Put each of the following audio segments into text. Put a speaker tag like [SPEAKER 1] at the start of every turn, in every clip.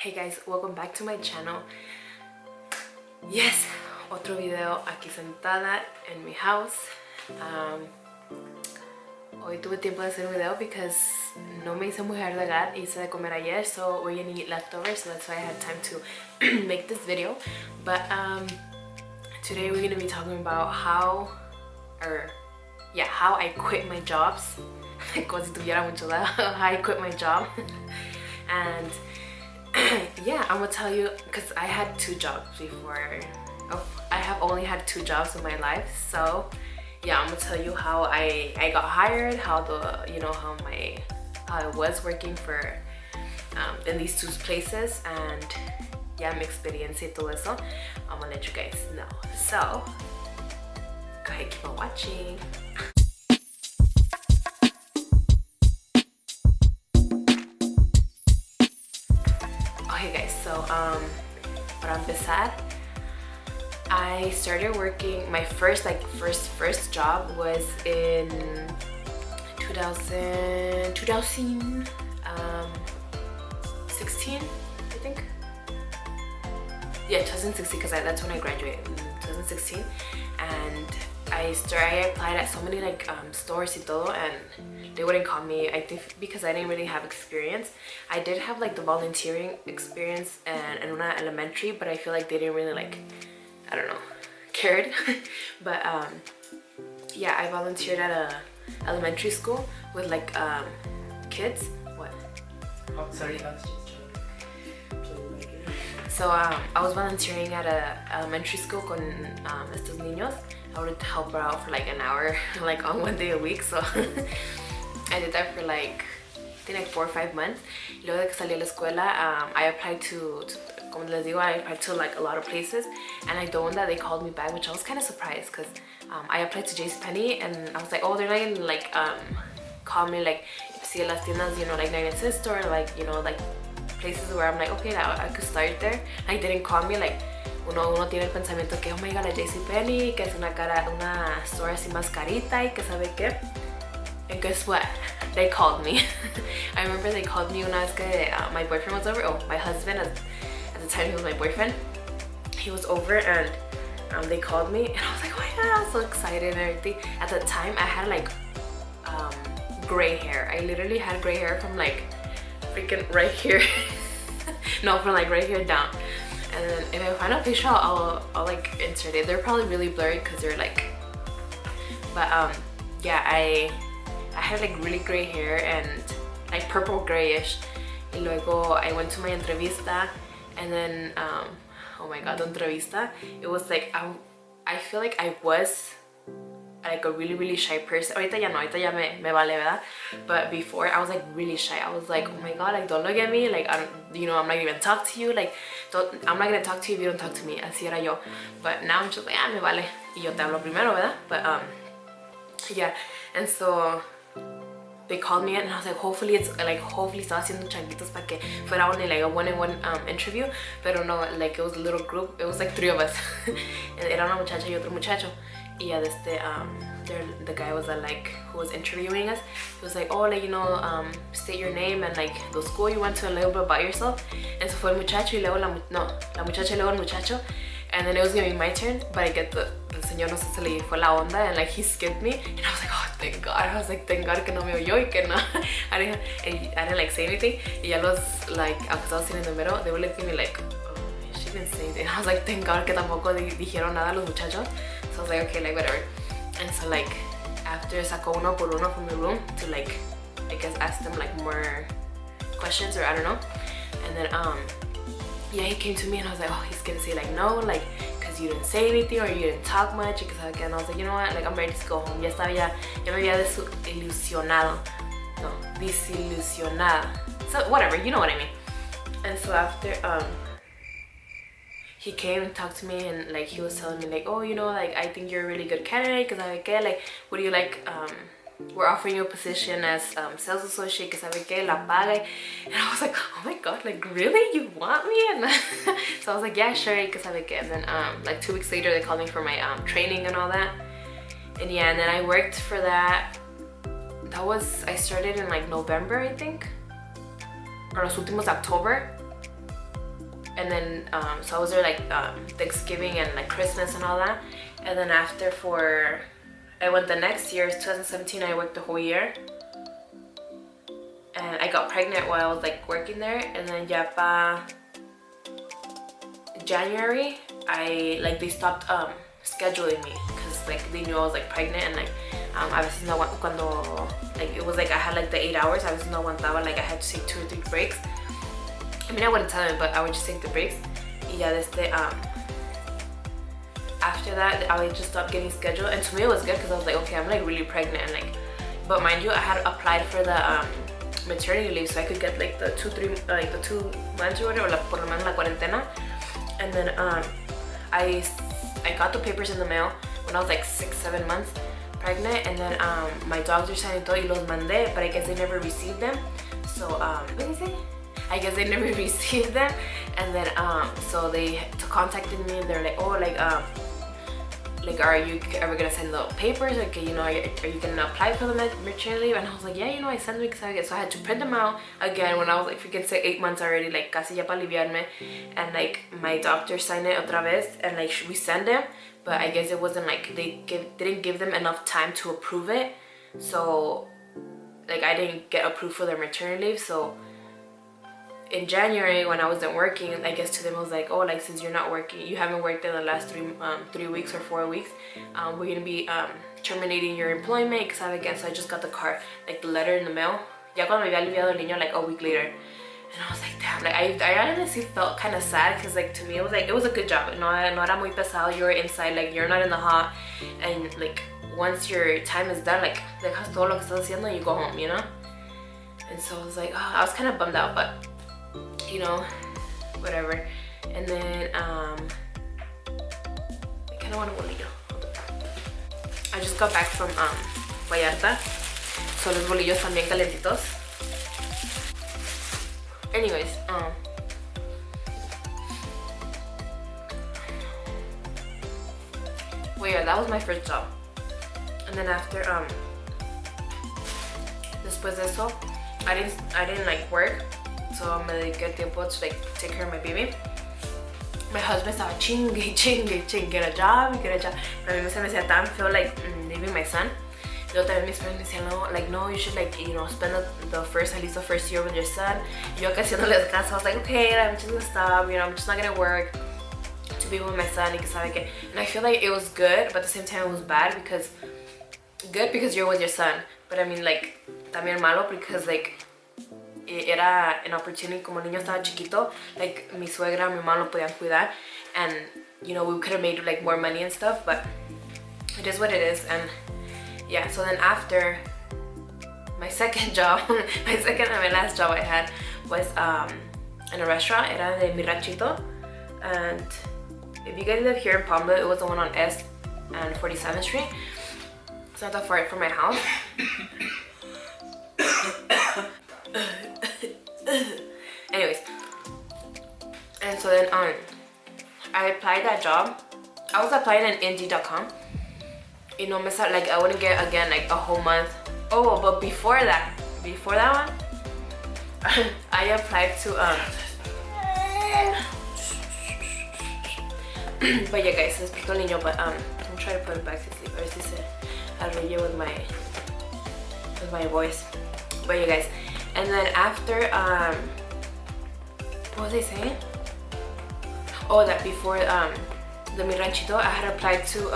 [SPEAKER 1] Hey guys, welcome back to my channel. Yes, otro video aquí sentada en mi house. Hoy tuve tiempo de hacer un video because no me hice muy largar, hice de comer ayer, so we're gonna eat leftovers, so that's why I had time to make this video. But today we're gonna be talking about how I quit my jobs. Como si tuviera mucho lado, how I quit my job. And yeah, I'm gonna tell you, because I had 2 jobs before. I have only had 2 jobs in my life, so yeah, I'm gonna tell you how I got hired, how I was working for in these 2 places, and yeah, mi experiencia y todo eso. I'm gonna let you guys know. So go ahead, keep on watching. Okay guys, so para empezar, I started working, my first job was in 2016, I think. Yeah, 2016, because that's when I graduated, 2016. And I applied at so many stores y todo, and they wouldn't call me. I think because I didn't really have experience. I did have the volunteering experience and in una elementary, but I feel like they didn't really I don't know, cared. But yeah, I volunteered at a elementary school with kids. What?
[SPEAKER 2] Oh, sorry, I was just
[SPEAKER 1] so I was volunteering at a elementary school con estos niños. I would help her out for an hour, on one day a week. So I did that for I think 4 or 5 months. Luego de que salí de la escuela, I applied to como les digo, I applied to a lot of places, and the one that they called me back, which I was kind of surprised, because I applied to JCPenney, and I was like, oh, they're not gonna call me si las tiendas, 99 cent store, places where I'm okay, now I could start there. They didn't call me. Uno tiene el pensamiento que, oh my god, la JCPenney, que es una store así más carita y que sabe qué. And guess what? They called me. I remember they called me una vez que my boyfriend was over. Oh, my husband, at the time he was my boyfriend. He was over, and they called me, and I was like, oh my god, I was so excited and everything. At the time, I had gray hair. I literally had gray hair from freaking right here. No, from right here down. And then if I find a picture, I'll insert it. They're probably really blurry because they're but yeah, I had really gray hair and purple grayish. Y luego I went to my entrevista, and then oh my god, the entrevista, it was I feel I was a really shy person. Ahorita ya no, ahorita ya me vale, ¿verdad? But before I was really shy. I was oh my god, don't look at me, I'm not even talk to you, I'm not gonna talk to you if you don't talk to me. Así era yo. But now I'm just me vale, y yo te hablo primero, ¿verdad? But yeah, and so they called me in, and I was hopefully it's hopefully estaba haciendo changuitos para que fuera a one-on-one interview, pero no, it was a little group. It was 3 of us. Era una muchacha y otro muchacho. Yeah, the guy was who was interviewing us. He was oh, state your name and the school you went to, a little bit about yourself. And so fue el muchacho y luego la muchacha y luego el muchacho. And then it was gonna be my turn, but I get the señor, no sé, se le fue la onda, and he skipped me, and I was oh thank god. I was thank god que no me oyó y que no. I didn't say anything. Y ya los aunque estaba sitting in the middle, they were looking at me oh, she didn't say anything. I was thank god que tampoco dijeron nada los muchachos. So I was okay, whatever. And so after sacó uno por uno from the room to I guess ask them more questions, or I don't know. And then yeah, he came to me, and I was oh, he's gonna say no, because you didn't say anything or you didn't talk much. And I was you know what, I'm ready to go home. Ya me había desilusionado. No, desilusionada. So whatever, you know what I mean. And so after he came and talked to me, and he was telling me oh, I think you're a really good candidate, because what do you we're offering you a position as sales associate, que sabe que la paga. And I was oh my god, really, you want me? And so I was yeah, sure, que sabe que. And then 2 weeks later, they called me for my training and all that. And yeah, and then I worked for that. I started in November, I think, or los últimos October. And then so I was there like Thanksgiving and like Christmas and all that. And then after I went the next year, 2017. I worked the whole year, and I got pregnant while I was like working there. And then ya pa January, they stopped scheduling me because like they knew I was like pregnant, and like a veces no cuando like it was like I had like the 8 hours, a veces no aguantaba, like I had to take 2 or 3 breaks. I mean, I wouldn't tell them, but I would just take the breaks. Y ya after that, I just stopped getting scheduled, and to me it was good because I was like, okay, I'm like really pregnant, and like, but mind you, I had applied for the maternity leave, so I could get like the 2 months or whatever, por lo menos la cuarentena. And then I got the papers in the mail when I was like 6-7 months pregnant, and then my dogs are signing todo y los mandé, but I guess they never received them. So what did you say? I guess they never received them, and then so they contacted me, and they're like, oh, like are you ever gonna send the papers? Like, you know, are you gonna apply for the maternity leave? And I was like, yeah, you know, I sent them because I get. So I had to print them out again when I was like freaking 8 months already, like casi ya para aliviarme, and like my doctor signed it otra vez, and like we send them, but I guess it wasn't like didn't give them enough time to approve it, so like I didn't get approved for their maternity leave. So in January when I wasn't working, I guess to them I was like, oh, like since you're not working, you haven't worked in the last 3 weeks or 4 weeks, we're gonna be terminating your employment, sabe again. So I just got the card, like the letter in the mail, ya cuando me había aliviado el niño like a week later. And I was like, damn, like I honestly felt kind of sad because like to me it was a good job, no era muy pesado, you're inside, like you're not in the hot, and like once your time is done, like dejas todo lo que estás haciendo and you go home, you know. And so I was like, oh, I was kind of bummed out, but you know, whatever. And then I kind of want a bolillo. I just got back from Vallarta, so los bolillos también calentitos. Anyways, well, yeah, that was my first job. And then after después de eso, I didn't like work. So me dediqué tiempo to like take care of my baby. My husband estaba chingue, get a job. Pero a mí se me hacía tan feo like leaving my son. Luego también mis friends me decían, no, like no, you should like, you know, spend at least the first year with your son. Y yo acá haciéndoles caso, I was like, okay, I'm just gonna stop, you know, I'm just not gonna work to be with my son. Y que sabe que, and I feel like it was good, but at the same time it was bad because you're with your son. But I mean like también malo because like era an opportunity, como el niño estaba chiquito, like mi suegra, mi mamá lo podían cuidar, and you know, we could have made like more money and stuff, but it is what it is. And yeah, so then after my second job, my second and my last job I had was in a restaurant, era de Mi Ranchito, and if you guys live here in Pablo, it was the one on S and 47th Street. It's not that far from my house. Anyways, and so then I applied that job. I was applying on Indeed.com. You know, like I wouldn't get again like a whole month. Oh, but before that one, I applied to but yeah, guys, les pico el niño, but I'm trying to put him back to sleep. A ver si se arregló with my voice. But yeah, guys. And then after, what was I saying? Oh, that before the Mi Ranchito, I had applied to,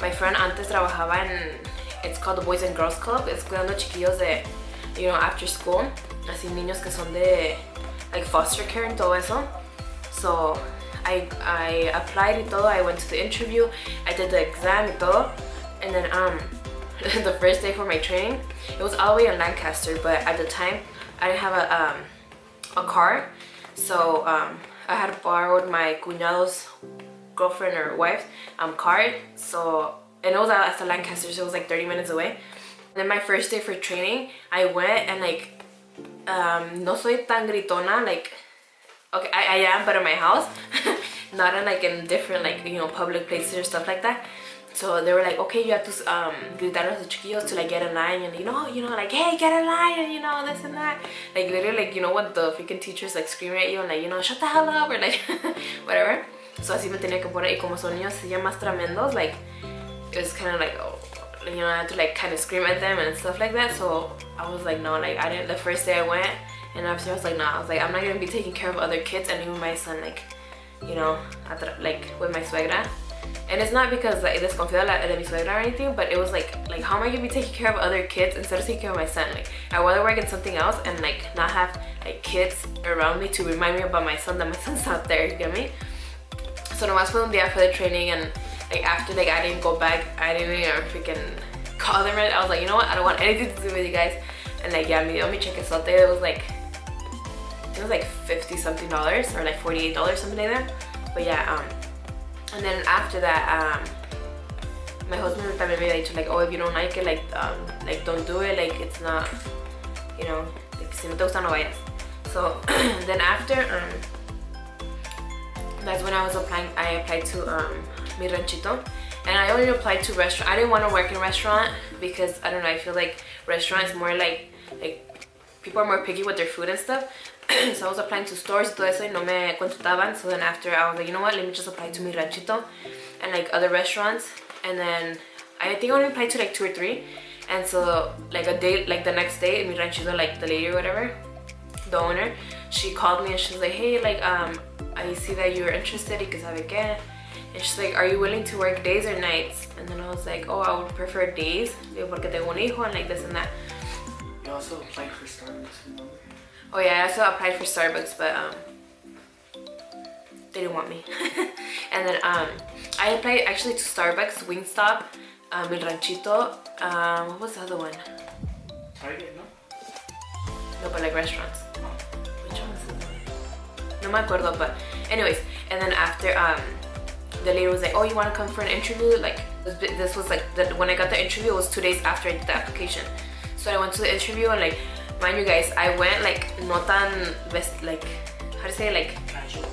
[SPEAKER 1] my friend antes trabajaba en, it's called the Boys and Girls Club. Es cuidando chiquillos de, you know, after school. Así niños que son de, like, foster care and todo eso. So, I applied y todo. I went to the interview. I did the exam y todo. And then, the first day for my training, it was all the way in Lancaster, but at the time I didn't have a car, so I had borrowed my cuñado's girlfriend or wife's car, so, and it was at Lancaster, so it was like 30 minutes away. And then my first day for training, I went and like no soy tan gritona, like, okay, I am, but in my house, not in like in different, like, you know, public places or stuff like that. So they were like, okay, you have to gritar a los chiquillos to like get in line, and like, hey, get in line, and this and that. Like literally, like, when the freaking teachers like scream at you and like, shut the hell up, or like whatever. So así me tenía que poner, y como son niños así ya más tremendos, like it was kind of like, oh, I had to like kind of scream at them and stuff like that. So I was like, no, like I didn't. The first day I went, and after I was like, no, I was like, I'm not gonna be taking care of other kids, and even my son, like, like with my suegra. And it's not because like desconfío de mi suegra or anything, but it was like how am I gonna be taking care of other kids instead of taking care of my son? Like I'd rather work in something else and like not have like kids around me to remind me about my son, that my son's not there, you get me? So nomás fue un día for the training, and like after like I didn't go back, I didn't even freaking call them. I was like, you know what, I don't want anything to do with you guys. And like yeah, me dio mi chequezote. It was like $50 something or like $48, something like that. But yeah, and then after that, my husband también me había dicho like, oh, if you don't like it, like don't do it, like it's not, like si no te gusta no vayas. So then after, that's when I was applying. I applied to Mi Ranchito, and I only applied to restaurant. I didn't want to work in restaurant because I don't know, I feel like restaurant is more like people are more picky with their food and stuff. So I was applying to stores y todo eso, y no me contrataban. So then after I was like, you know what, let me just apply to Mi Ranchito and like other restaurants. And then I think I only applied to like 2 or 3. And so like a day, like the next day, Mi Ranchito, like the lady or whatever, the owner, she called me and she's like, hey, like I see that you're interested, y que sabe qué. And she's like, are you willing to work days or nights? And then I was like, oh, I would prefer days, porque tengo un hijo and like this and that.
[SPEAKER 2] You also applied for Starbucks, remember?
[SPEAKER 1] Oh yeah, I also applied for Starbucks, but they didn't want me. And then I applied actually to Starbucks, Wingstop, Mi Ranchito, what was the other one?
[SPEAKER 2] Target, no?
[SPEAKER 1] No, but like restaurants. Which one was the other one? No me acuerdo, but anyways. And then after, the lady was like, oh, you want to come for an interview? Like, this was like, when I got the interview, it was 2 days after I did the application. So I went to the interview, and like, mind you guys, I went like no tan like, how to say, like
[SPEAKER 2] Casual.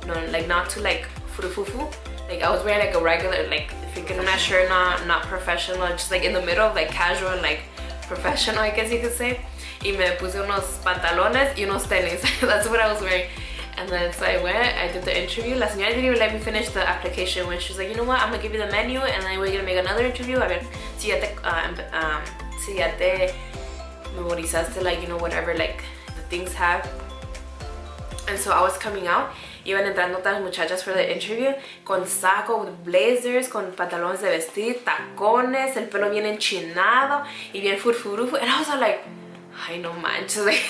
[SPEAKER 1] No, like not too like furufufu. Like I was wearing like a regular, like freaking una shirt, not professional, just like in the middle of like casual and like professional, I guess you could say. Y me puse unos pantalones y unos tenis. That's what I was wearing. And then so I went, I did the interview. La señora didn't even let me finish the application when she was like, you know what, I'm gonna give you the menu and then we're gonna make another interview. A ver si ya te memorizaste, like, whatever like the things have. And so I was coming out, iban entrando otras muchachas for the interview con saco, with blazers, con pantalones de vestir, tacones, el pelo bien enchinado y bien furfurufu. And I was all like, ay, no manches, like.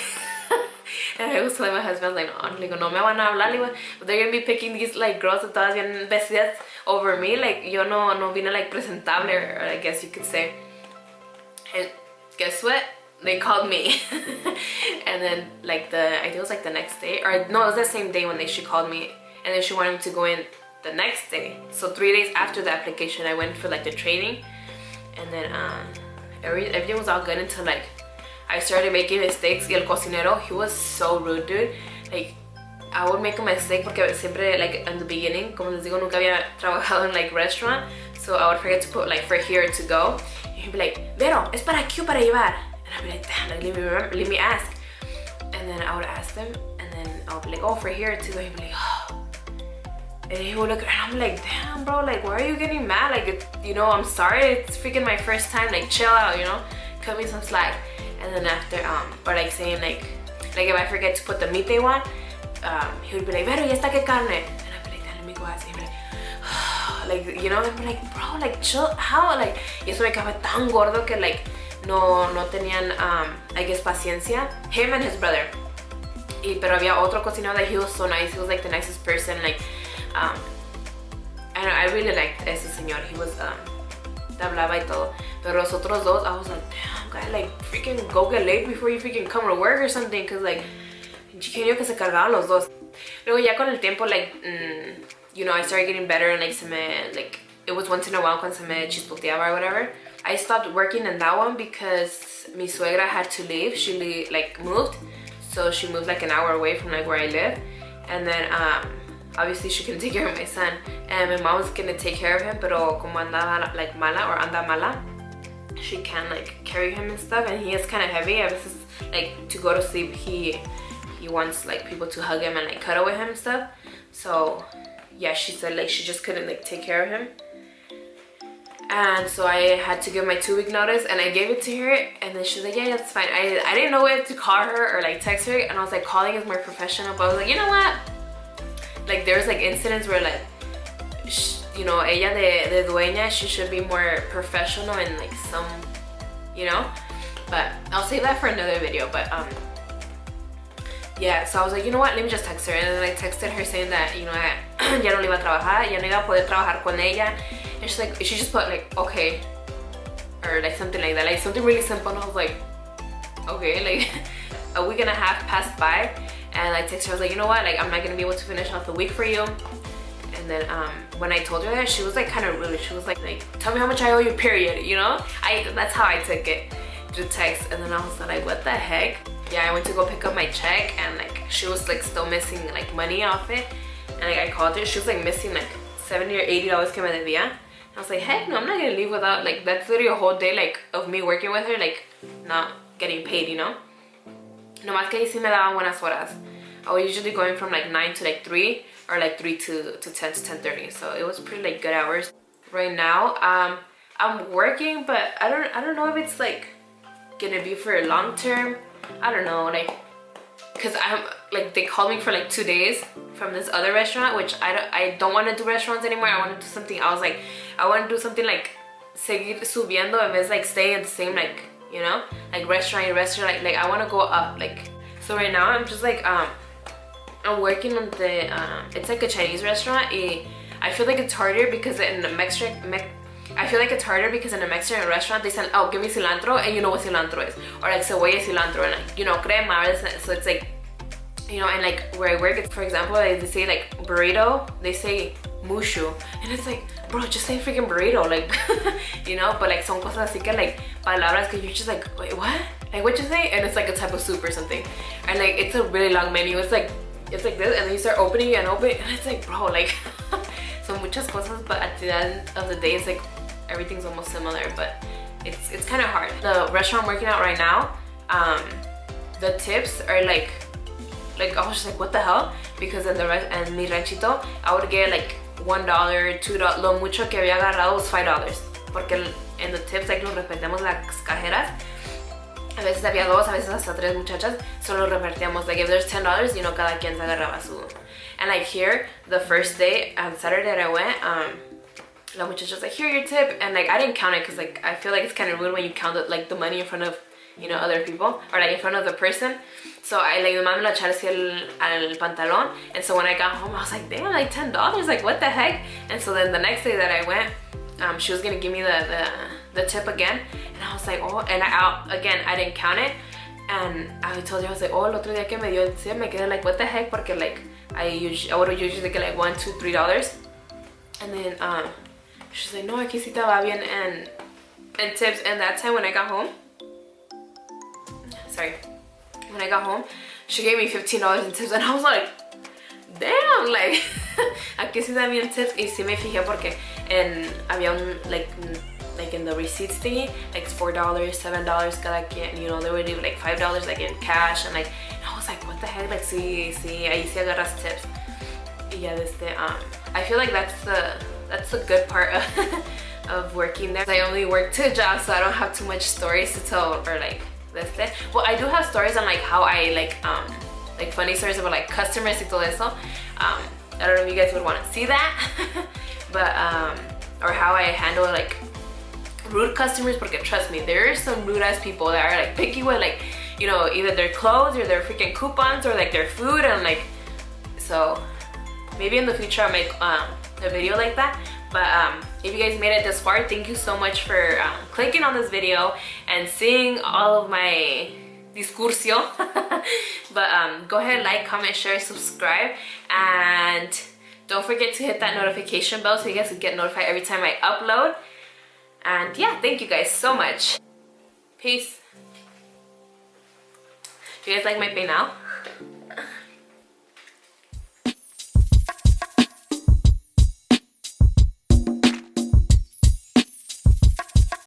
[SPEAKER 1] And I was telling my husband, like, no me van a hablar, like, they're gonna be picking these like girls todas bien vestidas over me, like yo no vine like presentable, or I guess you could say. And guess what? They called me. And then like I think it was like the next day, or no, it was the same day when she called me, and then she wanted me to go in the next day. So 3 days after the application, I went for like the training, and then everything was all good until like I started making mistakes. Y el cocinero, he was so rude, dude. Like I would make a mistake porque siempre, like in the beginning, como les digo, nunca había trabajado en like restaurant, so I would forget to put like for here to go. And he'd be like, Vero, es para aquí o para llevar? And I'd be like, damn, like, let me ask. And then I would ask them, and then I would be like, oh, for here to go. He'd be like, oh. And he would look, and I'm like, damn, bro, like, why are you getting mad? Like, I'm sorry, it's freaking my first time, like, chill out, cut me some slack. And then after, or like saying like if I forget to put the meat they want, he would be like, Vero, ¿y esta qué carne? And I'd be like, let me go ask. He'd be like, like, I'd be like, bro, like, chill, how? Like, y eso me quedaba tan gordo que like, no tenían, I guess, paciencia. Him and his brother. Pero había otro cocinero that he was so nice. He was like the nicest person. Like, I really liked ese señor. He was, te hablaba y todo. Pero los otros dos, I was like, damn, guy, like, freaking go get late before you freaking come to work or something. Cause like, genio que se cargaban los dos. Luego ya con el tiempo, like, I started getting better, and like, it was once in a while cuando se me chispoteaba or whatever. I stopped working in that one because mi suegra had to leave. She like moved, so she moved like an hour away from like where I live. And then obviously she couldn't take care of my son, and my mom was gonna take care of him, pero como andaba like mala or anda mala, she can like carry him and stuff, and he is kind of heavy. A veces like to go to sleep he wants like people to hug him and like cuddle with him and stuff. So yeah, she said like she just couldn't like take care of him, and so I had to give my 2-week notice, and I gave it to her, and then she's like, yeah, that's fine. I didn't know what to call her or like text her, and I was like, calling is more professional, but I was like, you know what, like there's like incidents where like you know, ella de dueña, she should be more professional and like some, you know, but I'll save that for another video. But yeah, so I was like, you know what, let me just text her, and then I texted her saying that, you know, ya no iba a trabajar, ya no iba a poder trabajar con ella, and she's like, she just put like, okay, or like something like that, like something really simple, and I was like, okay, like a week and a half passed by, and I texted her, I was like, you know what, like I'm not gonna be able to finish off the week for you. And then when I told her that, she was like kind of rude. She was like, tell me how much I owe you, period, you know? That's how I took it, through text. And then I was like, what the heck? Yeah, I went to go pick up my check, and like she was like still missing like money off it. And like, I called her, she was like missing like $70 or $80 que me debía. And I was like, heck no, I'm not gonna leave without, like, that's literally a whole day like of me working with her, like not getting paid, you know? No más que ahí sí me daban buenas horas. I was usually going from like 9 to like 3, or like 3 to 10 to 10:30, so it was pretty like good hours. Right now I'm working, but I don't know if it's like gonna be for a long term. I don't know, like, because I'm like, they called me for like 2 days from this other restaurant, which I don't want to do restaurants anymore. I want to do something else. Like I want to do something like seguir subiendo en vez like stay at the same, like, you know, like restaurant like I want to go up. Like, so right now I'm just like I'm working on the it's like a Chinese restaurant, and I feel like it's harder because in the Mexican restaurant they say, oh, give me cilantro, and you know what cilantro is, or like cebolla cilantro, and like, you know, crema, so it's like, you know. And like where I work, for example, they say like burrito, they say mushu, and it's like, bro, just say freaking burrito, like you know. But like son cosas así que like palabras que you're just like, wait, what, like what you say, and it's like a type of soup or something, and like it's a really long menu. It's like this, and then you start opening and opening, and it's like, bro, like so muchas cosas. But at the end of the day, it's like everything's almost similar, but it's kind of hard. The restaurant I'm working at right now, the tips are like I was just like, what the hell? Because in mi ranchito, I would get like $1, $2, lo mucho que había agarrado was $5, porque en the tips like los repartíamos las cajeras. A veces había 2, a veces hasta 3 muchachas, solo repartíamos, like if there's $10, you know, cada quien se agarraba su. And like here, the first day, on Saturday that I went, la muchacha was like, here, your tip, and like I didn't count it because like I feel like it's kind of rude when you count it, like the money in front of, you know, other people, or like in front of the person. So I like, mi mamá me lo echara así al pantalón, and so when I got home, I was like, damn, like $10, like what the heck? And so then the next day that I went, she was gonna give me the tip again, and I was like, oh, and I didn't count it, and I told her, I was like, oh, el otro día que me dio el tip, me quedé like, what the heck, porque like I would usually get like $1, $2, $3, and then she's like, no, aquí sí te va bien and tips. And that time when I got home, she gave me $15 in tips, and I was like, damn, like aquí sí da bien tips. Y sí me fijé porque había un like in the receipts thingy, like $4, $7 cada quien, you know, they would do like $5 like in cash, and like, and I was like, what the heck, like sí, ahí sí agarras tips. Y ya I feel like that's the good part of working there. I only work 2 jobs, so I don't have too much stories to tell, or like this. Well, I do have stories on like how I like funny stories about like customers y todo eso. I don't know if you guys would want to see that, but or how I handle like rude customers, porque trust me, there are some rude ass people that are like picky with like, you know, either their clothes or their freaking coupons or like their food, and like, so maybe in the future I'll make a video like that. But if you guys made it this far, thank you so much for clicking on this video and seeing all of my discursio. But go ahead, like, comment, share, subscribe, and don't forget to hit that notification bell so you guys can get notified every time I upload. And yeah, thank you guys so much. Peace. Do you guys like my peinado?